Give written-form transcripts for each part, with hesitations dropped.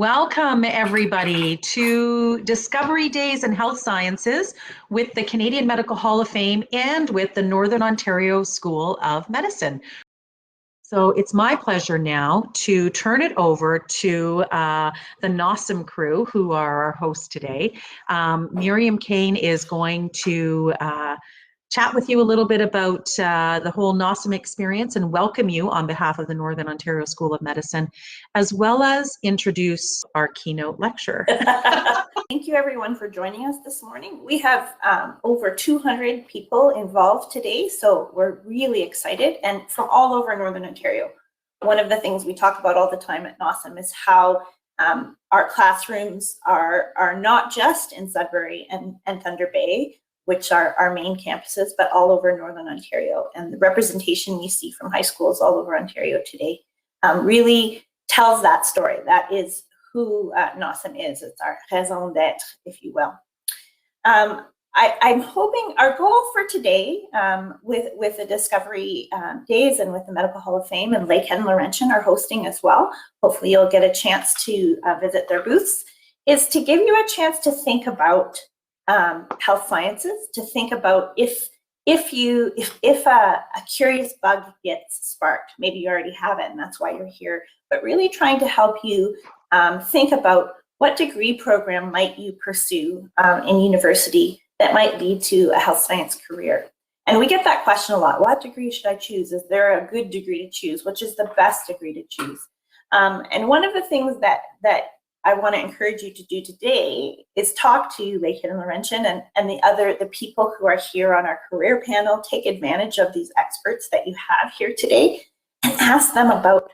Welcome, everybody, to Discovery Days in Health Sciences with the Canadian Medical Hall of Fame and with the Northern Ontario School of Medicine. So it's my pleasure now to turn it over to the NOSM crew, who are our hosts today. Miriam Kane is going to chat with you a little bit about the whole NOSM experience and welcome you on behalf of the Northern Ontario School of Medicine, as well as introduce our keynote lecture. Thank you everyone for joining us this morning. We have over 200 people involved today, so we're really excited, and from all over Northern Ontario. One of the things we talk about all the time at NOSM is how our classrooms are not just in Sudbury and Thunder Bay, which are our main campuses, but all over Northern Ontario. And the representation we see from high schools all over Ontario today really tells that story. That is who NOSM is. It's our raison d'etre, if you will. I'm hoping our goal for today with the Discovery Days and with the Medical Hall of Fame, and Lakehead and Laurentian are hosting as well, hopefully you'll get a chance to visit their booths, is to give you a chance to think about health sciences, to think about if a curious bug gets sparked, maybe you already have it and that's why you're here, but really trying to help you think about what degree program might you pursue in university that might lead to a health science career. And we get that question a lot. What degree should I choose? Is there a good degree to choose? Which is the best degree to choose? And one of the things that I want to encourage you to do today is talk to Lakehead and Laurentian and the people who are here on our career panel. Take advantage of these experts that you have here today and ask them about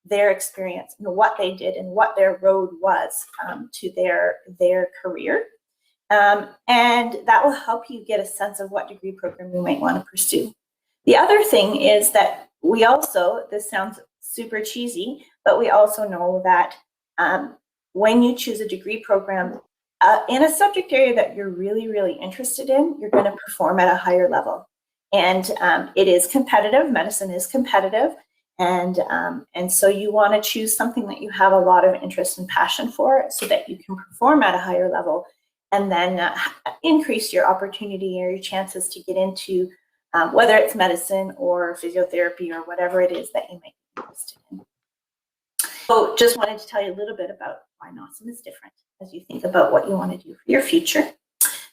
their experience and what they did and what their road was to their career. And that will help you get a sense of what degree program you might want to pursue. The other thing is that we also, this sounds super cheesy, but we also know that when you choose a degree program in a subject area that you're really, really interested in, you're going to perform at a higher level. And it is competitive. Medicine is competitive. And so you want to choose something that you have a lot of interest and passion for so that you can perform at a higher level and then increase your opportunity or your chances to get into whether it's medicine or physiotherapy or whatever it is that you might be interested in. So just wanted to tell you a little bit about why NOSM is different as you think about what you want to do for your future.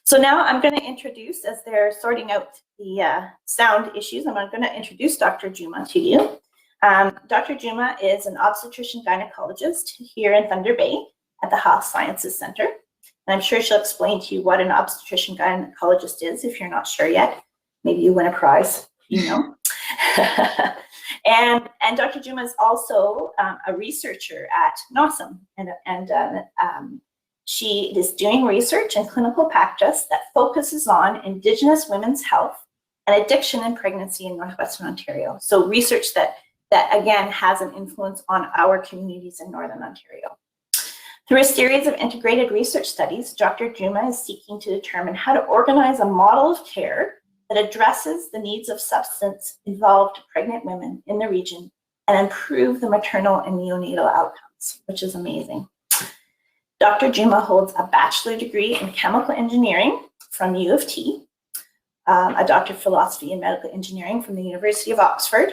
So now I'm going to introduce, as they're sorting out the sound issues, I'm going to introduce Dr. Jumah to you. Dr. Jumah is an obstetrician gynecologist here in Thunder Bay at the Health Sciences Center. And I'm sure she'll explain to you what an obstetrician gynecologist is if you're not sure yet. Maybe you win a prize, you know. And Dr. Jumah is also a researcher at NOSM, and she is doing research and clinical practice that focuses on Indigenous women's health and addiction and pregnancy in Northwestern Ontario. So research that again has an influence on our communities in Northern Ontario. Through a series of integrated research studies, Dr. Jumah is seeking to determine how to organize a model of care that addresses the needs of substance-involved pregnant women in the region and improve the maternal and neonatal outcomes, which is amazing. Dr. Jumah holds a bachelor degree in chemical engineering from U of T, a doctorate of philosophy and medical engineering from the University of Oxford,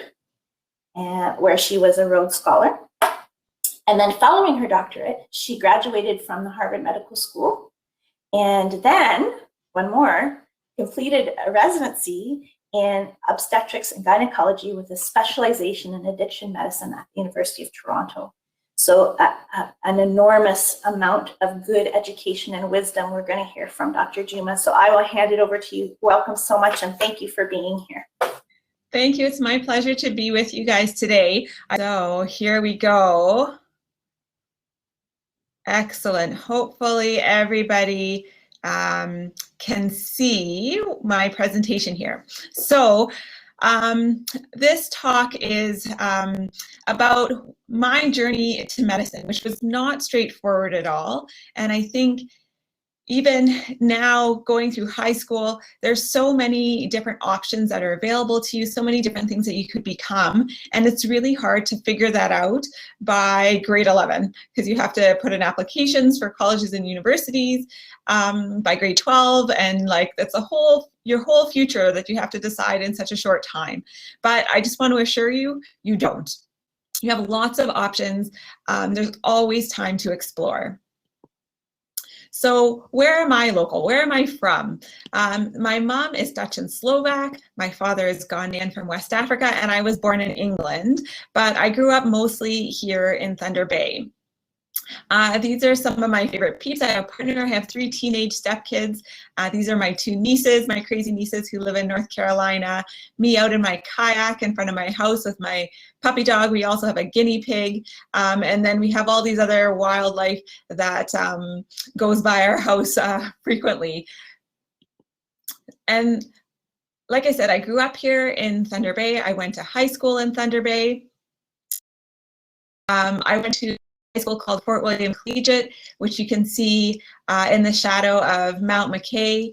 where she was a Rhodes Scholar. And then following her doctorate, she graduated from the Harvard Medical School, and then, one more, completed a residency in Obstetrics and Gynaecology with a specialization in addiction medicine at the University of Toronto. So an enormous amount of good education and wisdom we're going to hear from Dr. Jumah. So I will hand it over to you. Welcome so much, and thank you for being here. Thank you. It's my pleasure to be with you guys today. So here we go. Excellent. Hopefully everybody can see my presentation here. So this talk is about my journey to medicine, which was not straightforward at all. And I think even now going through high school, there's so many different options that are available to you, so many different things that you could become. And it's really hard to figure that out by grade 11 because you have to put in applications for colleges and universities by grade 12. And like that's your whole future that you have to decide in such a short time. But I just want to assure you, you don't. You have lots of options. There's always time to explore. So where am I local? Where am I from? My mom is Dutch and Slovak. My father is Ghanaian from West Africa, and I was born in England, but I grew up mostly here in Thunder Bay. These are some of my favorite peeps. I have a partner. I have 3 teenage stepkids. These are my 2 nieces, my crazy nieces who live in North Carolina. Me out in my kayak in front of my house with my puppy dog. We also have a guinea pig. And then we have all these other wildlife that goes by our house frequently. And like I said, I grew up here in Thunder Bay. I went to high school in Thunder Bay. I went to high school called Fort William Collegiate, which you can see in the shadow of Mount McKay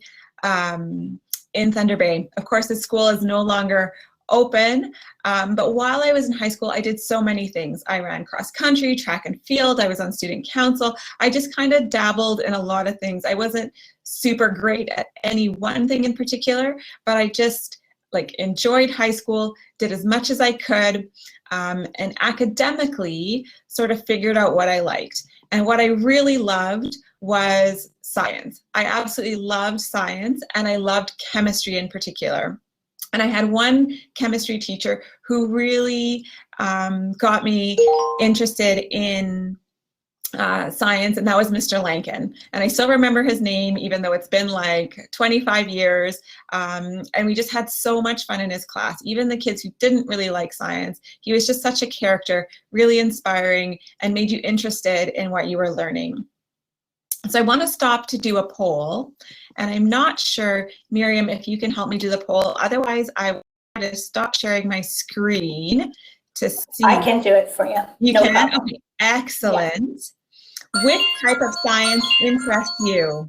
in Thunder Bay. Of course, the school is no longer open, but while I was in high school, I did so many things. I ran cross country, track and field. I was on student council. I just kind of dabbled in a lot of things. I wasn't super great at any one thing in particular, but I just like enjoyed high school, did as much as I could, and academically sort of figured out what I liked. And what I really loved was science. I absolutely loved science, and I loved chemistry in particular. And I had one chemistry teacher who really got me interested in science, and that was Mr. Lankin. And I still remember his name, even though it's been like 25 years. And we just had so much fun in his class. Even the kids who didn't really like science, he was just such a character, really inspiring, and made you interested in what you were learning. So I want to stop to do a poll, and I'm not sure, Miriam, if you can help me do the poll. Otherwise, I want to stop sharing my screen to see. I can do it for you. You No can? problem. Okay, excellent. Yeah. Which type of science interests you?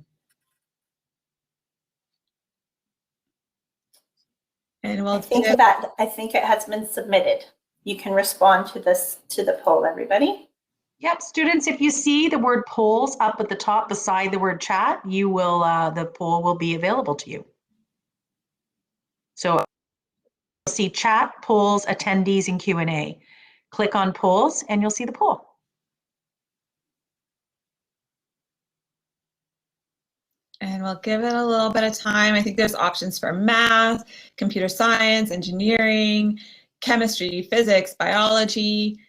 And we'll I think it has been submitted. You can respond to the poll, everybody. Yep, students, if you see the word polls up at the top beside the word chat, you will the poll will be available to you. So you'll see chat, polls, attendees, and Q&A. Click on polls and you'll see the poll. And we'll give it a little bit of time. I think there's options for math, computer science, engineering, chemistry, physics, biology.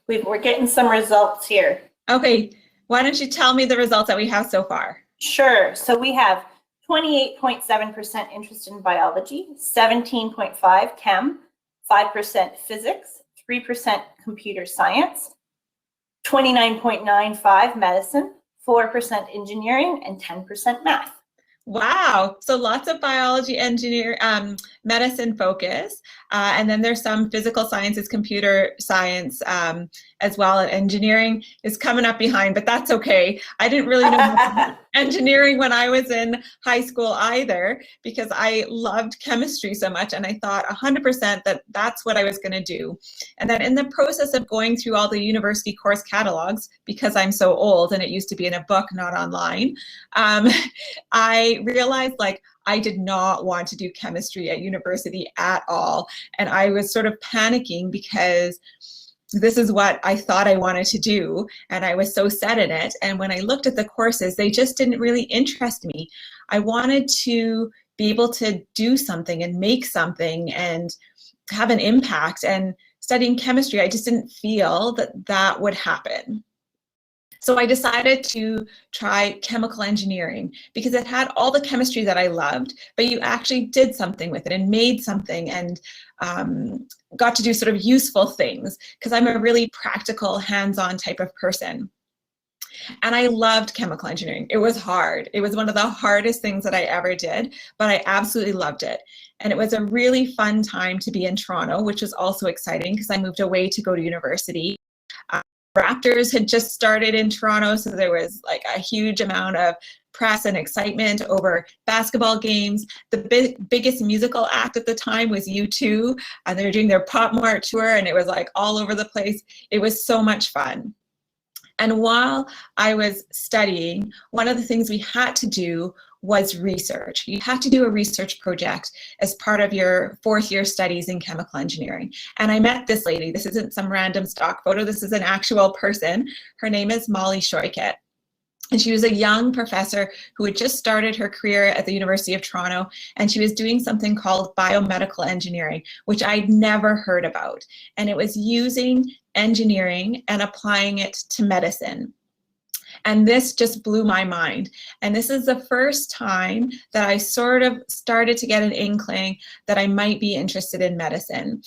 We're getting some results here. Okay, why don't you tell me the results that we have so far? Sure. So we have 28.7% interest in biology, 17.5% chem, 5% physics, 3% computer science, 29.95% medicine, 4% engineering, and 10% math. Wow, so lots of biology, medicine focus, and then there's some physical sciences, computer science as well, and engineering is coming up behind, but that's okay. I didn't really know much about engineering when I was in high school either, because I loved chemistry so much, and I thought 100% that that's what I was going to do. And then in the process of going through all the university course catalogs, because I'm so old and it used to be in a book, not online, I realized like I did not want to do chemistry at university at all. And I was sort of panicking because this is what I thought I wanted to do, and I was so set in it. And when I looked at the courses, they just didn't really interest me. I wanted to be able to do something and make something and have an impact. And studying chemistry, I just didn't feel that that would happen. So I decided to try chemical engineering because it had all the chemistry that I loved, but you actually did something with it and made something and got to do sort of useful things because I'm a really practical, hands-on type of person. And I loved chemical engineering. It was hard. It was one of the hardest things that I ever did, but I absolutely loved it. And it was a really fun time to be in Toronto, which was also exciting because I moved away to go to university. Raptors had just started in Toronto, so there was like a huge amount of press and excitement over basketball games. The biggest musical act at the time was U2, and they were doing their Pop Mart tour, and it was like all over the place. It was so much fun. And while I was studying, one of the things we had to do was research. You had to do a research project as part of your fourth-year studies in chemical engineering. And I met this lady. This isn't some random stock photo. This is an actual person. Her name is Molly Shoykett. And she was a young professor who had just started her career at the University of Toronto, and she was doing something called biomedical engineering, which I'd never heard about. And it was using engineering and applying it to medicine. And this just blew my mind. And this is the first time that I sort of started to get an inkling that I might be interested in medicine.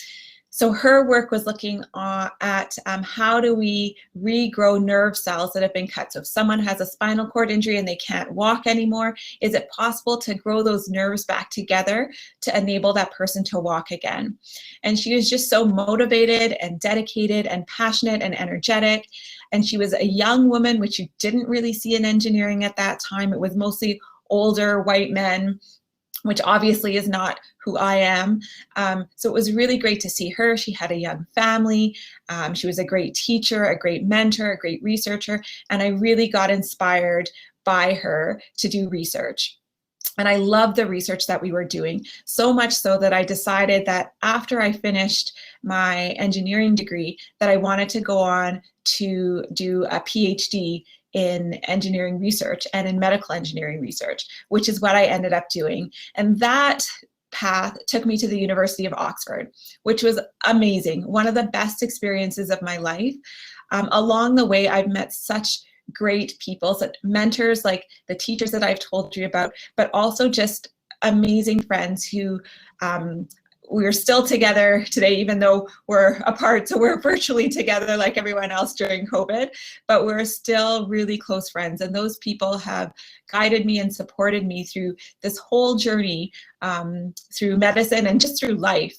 So her work was looking at how do we regrow nerve cells that have been cut. So if someone has a spinal cord injury and they can't walk anymore, is it possible to grow those nerves back together to enable that person to walk again? And she was just so motivated and dedicated and passionate and energetic. And she was a young woman, which you didn't really see in engineering at that time. It was mostly older white men, which obviously is not who I am. So it was really great to see her. She had a young family. She was a great teacher, a great mentor, a great researcher, and I really got inspired by her to do research. And I loved the research that we were doing, so much so that I decided that after I finished my engineering degree, that I wanted to go on to do a PhD in engineering research and in medical engineering research, which is what I ended up doing. And that path took me to the University of Oxford, which was amazing. One of the best experiences of my life. Along the way, I've met such great people, such mentors like the teachers that I've told you about, but also just amazing friends who we're still together today, even though we're apart. So we're virtually together like everyone else during COVID, but we're still really close friends. And those people have guided me and supported me through this whole journey, through medicine and just through life.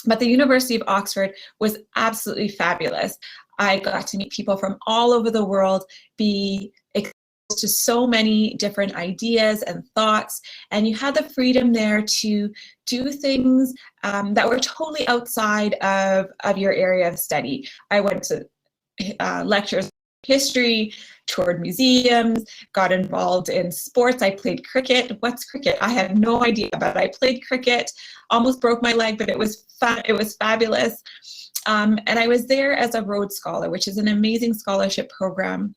But the University of Oxford was absolutely fabulous. I got to meet people from all over the world, be exposed to so many different ideas and thoughts, and you had the freedom there to do things that were totally outside of your area of study. I went to lectures, history, toured museums, got involved in sports. I played cricket. What's cricket? I had no idea, but I played cricket, almost broke my leg, but it was fun. It was fabulous. And I was there as a Rhodes Scholar, which is an amazing scholarship program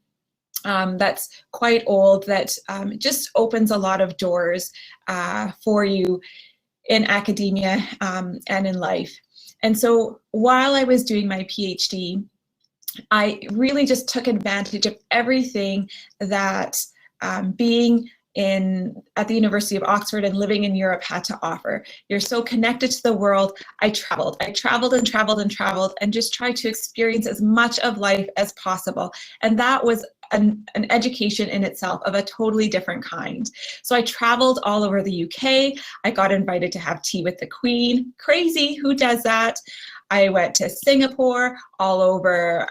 that's quite old, that just opens a lot of doors for you in academia and in life. And so while I was doing my PhD, I really just took advantage of everything that being at the University of Oxford and living in Europe had to offer. You're so connected to the world. I traveled and traveled and traveled and just tried to experience as much of life as possible. And that was an education in itself of a totally different kind. So I traveled all over the UK. I got invited to have tea with the Queen. Crazy, who does that? I went to Singapore, all over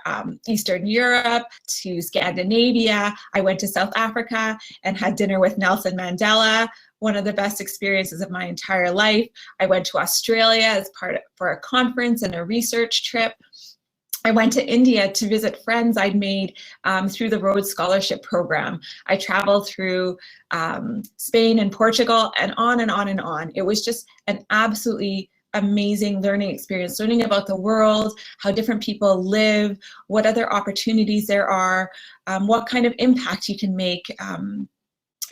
Eastern Europe, to Scandinavia. I went to South Africa and had dinner with Nelson Mandela, one of the best experiences of my entire life. I went to Australia for a conference and a research trip. I went to India to visit friends I'd made through the Rhodes Scholarship Program. I traveled through Spain and Portugal and on and on and on. It was just an absolutely amazing learning experience, learning about the world, how different people live, what other opportunities there are, what kind of impact you can make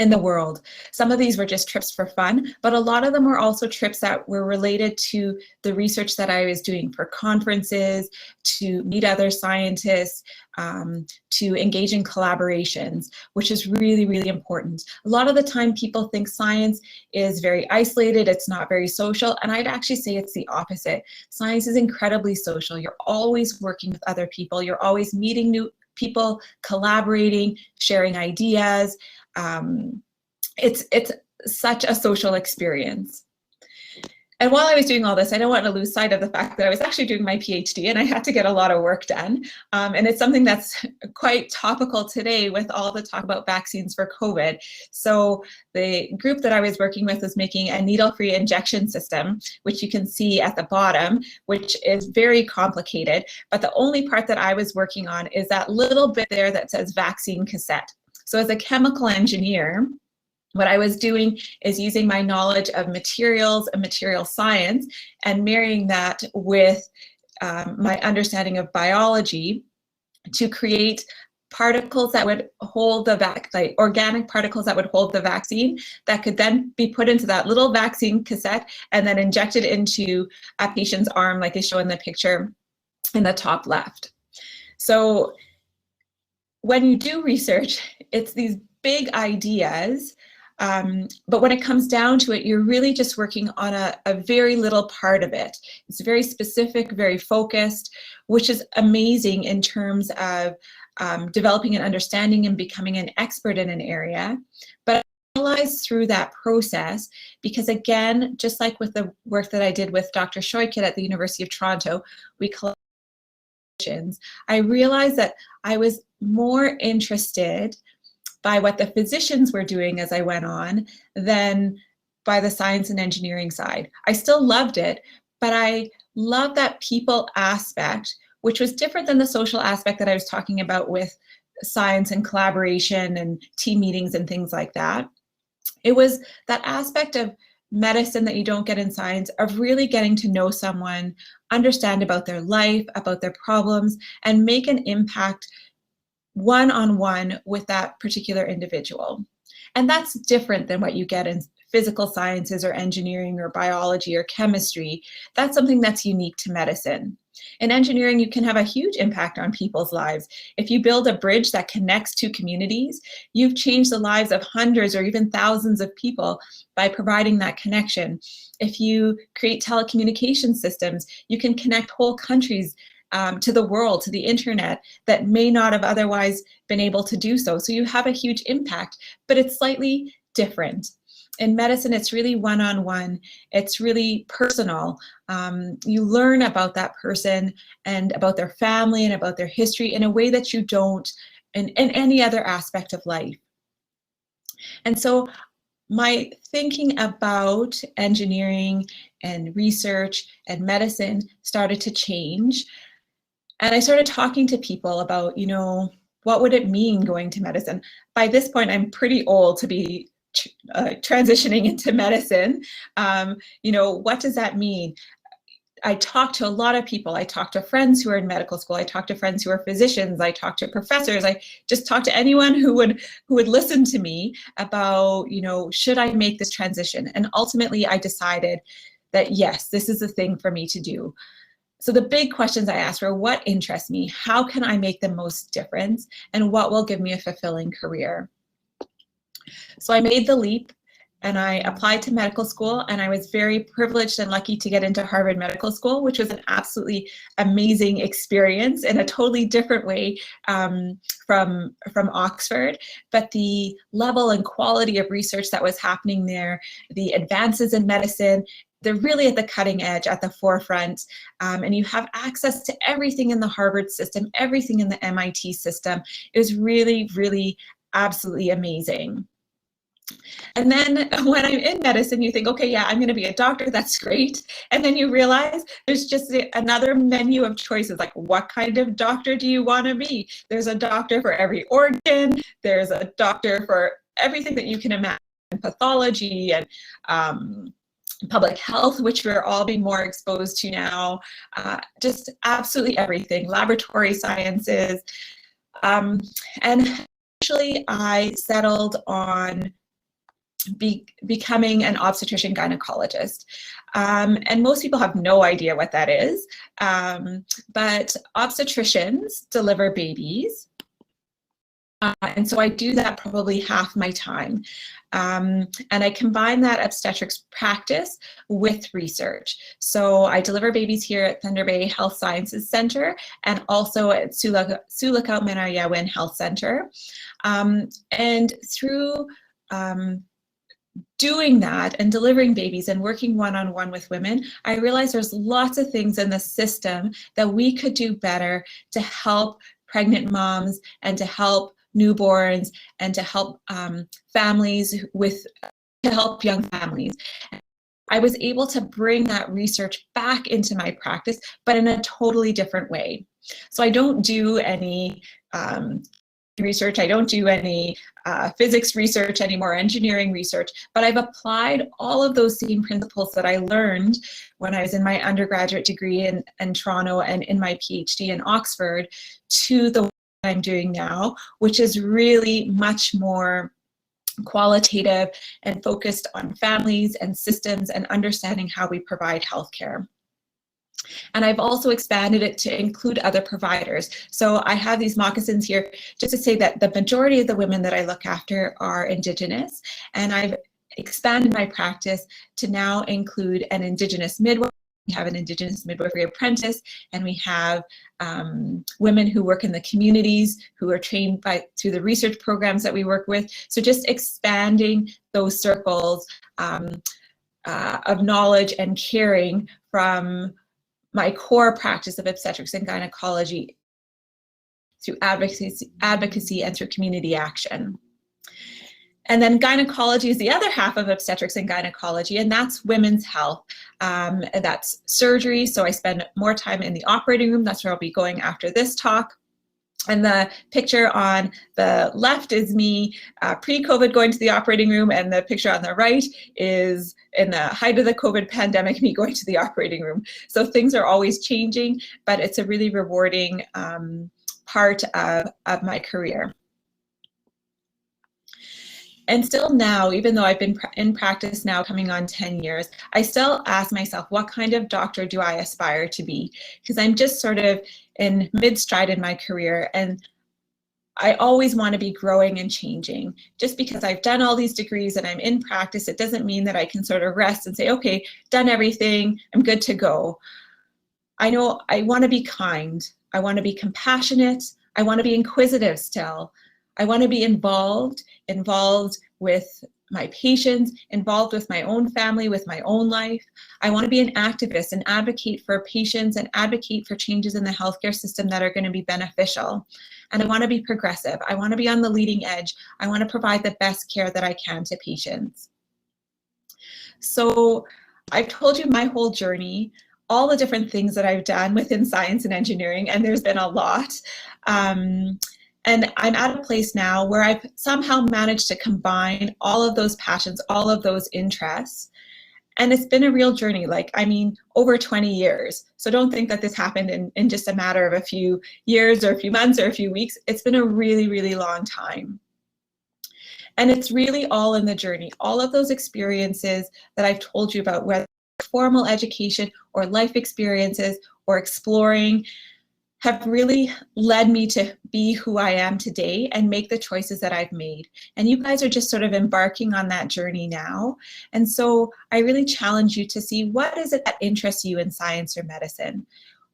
in the world. Some of these were just trips for fun, but a lot of them were also trips that were related to the research that I was doing, for conferences, to meet other scientists, to engage in collaborations, which is really, really important. A lot of the time people think science is very isolated, it's not very social, and I'd actually say it's the opposite. Science is incredibly social. You're always working with other people, you're always meeting new people, collaborating, sharing ideas. It's such a social experience. And while I was doing all this, I don't want to lose sight of the fact that I was actually doing my PhD and I had to get a lot of work done. And it's something that's quite topical today with all the talk about vaccines for COVID. So the group that I was working with was making a needle-free injection system, which you can see at the bottom, which is very complicated. But the only part that I was working on is that little bit there that says vaccine cassette. So as a chemical engineer, what I was doing is using my knowledge of materials and material science and marrying that with my understanding of biology to create particles that would hold the like organic particles that would hold the vaccine that could then be put into that little vaccine cassette and then injected into a patient's arm, like they show in the picture in the top left. So when you do research, it's these big ideas. But when it comes down to it, you're really just working on a very little part of it. It's very specific, very focused, which is amazing in terms of developing an understanding and becoming an expert in an area. But I realized through that process, because again, just like with the work that I did with Dr. Shoykit at the University of Toronto, we collaborations, I realized that I was more interested by what the physicians were doing as I went on than by the science and engineering side. I still loved it, but I loved that people aspect, which was different than the social aspect that I was talking about with science and collaboration and team meetings and things like that. It was that aspect of medicine that you don't get in science, of really getting to know someone, understand about their life, about their problems, and make an impact one-on-one with that particular individual. And that's different than what you get in physical sciences or engineering or biology or chemistry. That's something that's unique to medicine. In engineering, you can have a huge impact on people's lives. If you build a bridge that connects two communities, you've changed the lives of hundreds or even thousands of people by providing that connection. If you create telecommunication systems, you can connect whole countries to the world, to the internet, that may not have otherwise been able to do so. So you have a huge impact, but it's slightly different. In medicine, it's really one-on-one. It's really personal. You learn about that person and about their family and about their history in a way that you don't in any other aspect of life. And so my thinking about engineering and research and medicine started to change. And I started talking to people about, you know, what would it mean going to medicine? By this point, I'm pretty old to be transitioning into medicine. You know, what does that mean? I talked to a lot of people. I talked to friends who are in medical school. I talked to friends who are physicians. I talked to professors. I just talked to anyone who would listen to me about, you know, should I make this transition? And ultimately, I decided that yes, this is the thing for me to do. So the big questions I asked were, what interests me? How can I make the most difference? And what will give me a fulfilling career? So I made the leap and I applied to medical school, and I was very privileged and lucky to get into Harvard Medical School, which was an absolutely amazing experience in a totally different way from Oxford. But the level and quality of research that was happening there, the advances in medicine, they're really at the cutting edge, at the forefront, and you have access to everything in the Harvard system, everything in the MIT system. It was really, really absolutely amazing. And then when I'm in medicine, you think, okay, yeah, I'm going to be a doctor. That's great. And then you realize there's just another menu of choices. Like, what kind of doctor do you want to be? There's a doctor for every organ. There's a doctor for everything that you can imagine, pathology and public health, which we're all being more exposed to now, just absolutely everything, laboratory sciences. And actually I settled on becoming an obstetrician gynecologist. And most people have no idea what that is, but obstetricians deliver babies. And so I do that probably half my time. And I combine that obstetrics practice with research. So I deliver babies here at Thunder Bay Health Sciences Center and also at Sulakaut Menaryawen Health Center. And through doing that and delivering babies and working one-on-one with women, I realized there's lots of things in the system that we could do better to help pregnant moms and to help newborns and to help families to help young families. I was able to bring that research back into my practice, but in a totally different way. So I don't do any research, I don't do any physics research anymore, engineering research, but I've applied all of those same principles that I learned when I was in my undergraduate degree in Toronto and in my PhD in Oxford to the work I'm doing now, which is really much more qualitative and focused on families and systems and understanding how we provide healthcare. And I've also expanded it to include other providers. So I have these moccasins here just to say that the majority of the women that I look after are Indigenous, and I've expanded my practice to now include an Indigenous midwife. We have an Indigenous midwifery apprentice, and we have women who work in the communities who are trained through the research programs that we work with. So just expanding those circles of knowledge and caring from my core practice of obstetrics and gynecology through advocacy and through community action. And then gynecology is the other half of obstetrics and gynecology, and that's women's health. And that's surgery, so I spend more time in the operating room. That's where I'll be going after this talk. And the picture on the left is me pre-COVID going to the operating room, and the picture on the right is in the height of the COVID pandemic, me going to the operating room. So things are always changing, but it's a really rewarding part of my career. And still now, even though I've been in practice now coming on 10 years, I still ask myself, what kind of doctor do I aspire to be? Because I'm just sort of in mid-stride in my career, and I always want to be growing and changing. Just because I've done all these degrees and I'm in practice, it doesn't mean that I can sort of rest and say, okay, done everything, I'm good to go. I know I want to be kind. I want to be compassionate. I want to be inquisitive still. I want to be involved with my patients, involved with my own family, with my own life. I want to be an activist and advocate for patients and advocate for changes in the healthcare system that are going to be beneficial. And I want to be progressive. I want to be on the leading edge. I want to provide the best care that I can to patients. So I've told you my whole journey, all the different things that I've done within science and engineering, and there's been a lot. And I'm at a place now where I've somehow managed to combine all of those passions, all of those interests. And it's been a real journey, over 20 years. So don't think that this happened in just a matter of a few years or a few months or a few weeks. It's been a really, really long time. And it's really all in the journey. All of those experiences that I've told you about, whether formal education or life experiences or exploring, have really led me to be who I am today and make the choices that I've made. And you guys are just sort of embarking on that journey now. And so I really challenge you to see, what is it that interests you in science or medicine?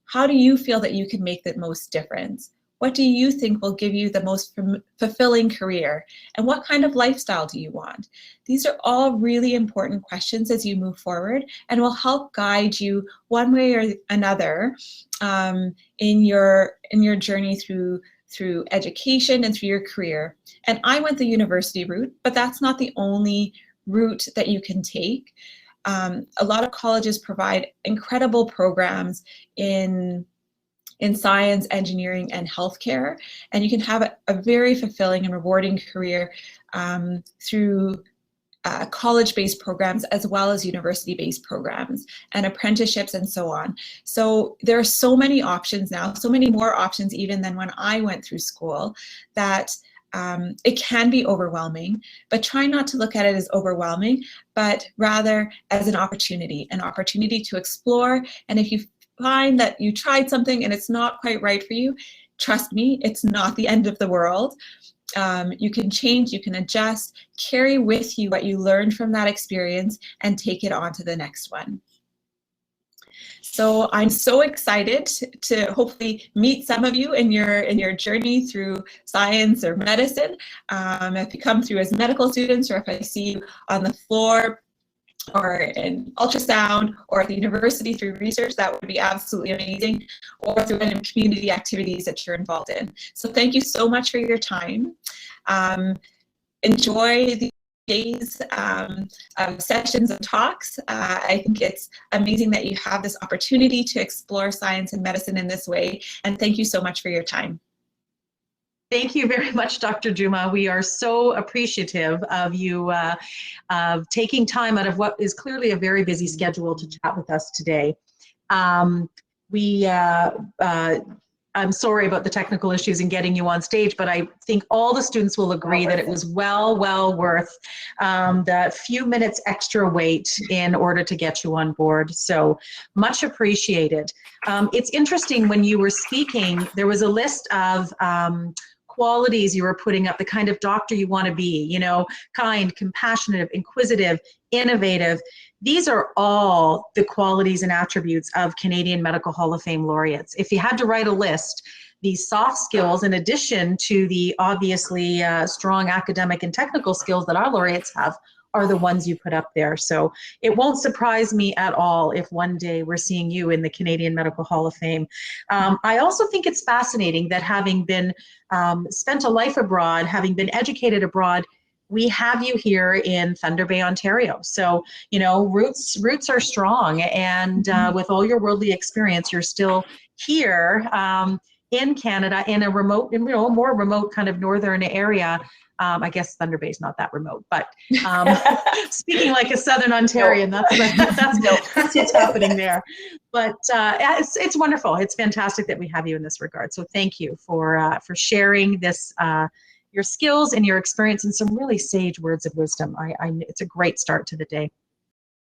How do you feel that you can make the most difference? What do you think will give you the most fulfilling career? And what kind of lifestyle do you want? These are all really important questions as you move forward, and will help guide you one way or another in your journey through education and through your career. And I went the university route, but that's not the only route that you can take. A lot of colleges provide incredible programs in science, engineering, and healthcare, and you can have a very fulfilling and rewarding career through college-based programs as well as university-based programs and apprenticeships and so on. So there are so many options now, so many more options even than when I went through school, that it can be overwhelming, but try not to look at it as overwhelming, but rather as an opportunity to explore. And if you find that you tried something and it's not quite right for you, trust me, it's not the end of the world. You can change, you can adjust, carry with you what you learned from that experience and take it on to the next one. So I'm so excited to hopefully meet some of you in your journey through science or medicine. If you come through as medical students, or if I see you on the floor or in ultrasound or at the university through research, that would be absolutely amazing, or through any community activities that you're involved in. So thank you so much for your time. Enjoy the days of sessions and talks. I think it's amazing that you have this opportunity to explore science and medicine in this way, and thank you so much for your time. Thank you very much, Dr. Jumah. We are so appreciative of you taking time out of what is clearly a very busy schedule to chat with us today. I'm sorry about the technical issues in getting you on stage, but I think all the students will agree that it was well worth that few minutes extra wait in order to get you on board. So much appreciated. It's interesting, when you were speaking, there was a list of qualities you were putting up, the kind of doctor you want to be, you know, kind, compassionate, inquisitive, innovative. These are all the qualities and attributes of Canadian Medical Hall of Fame laureates. If you had to write a list, these soft skills, in addition to the obviously strong academic and technical skills that our laureates have, are the ones you put up there. So it won't surprise me at all if one day we're seeing you in the Canadian Medical Hall of Fame. I also think it's fascinating that, having been spent a life abroad, having been educated abroad, we have you here in Thunder Bay, Ontario. So, you know, roots are strong, and with all your worldly experience, you're still here in Canada, in a remote, you know, more remote kind of northern area. I guess Thunder Bay is not that remote, but speaking like a Southern Ontarian, that's what's happening there. But it's wonderful. It's fantastic that we have you in this regard. So thank you for sharing this, your skills and your experience, and some really sage words of wisdom. It's a great start to the day.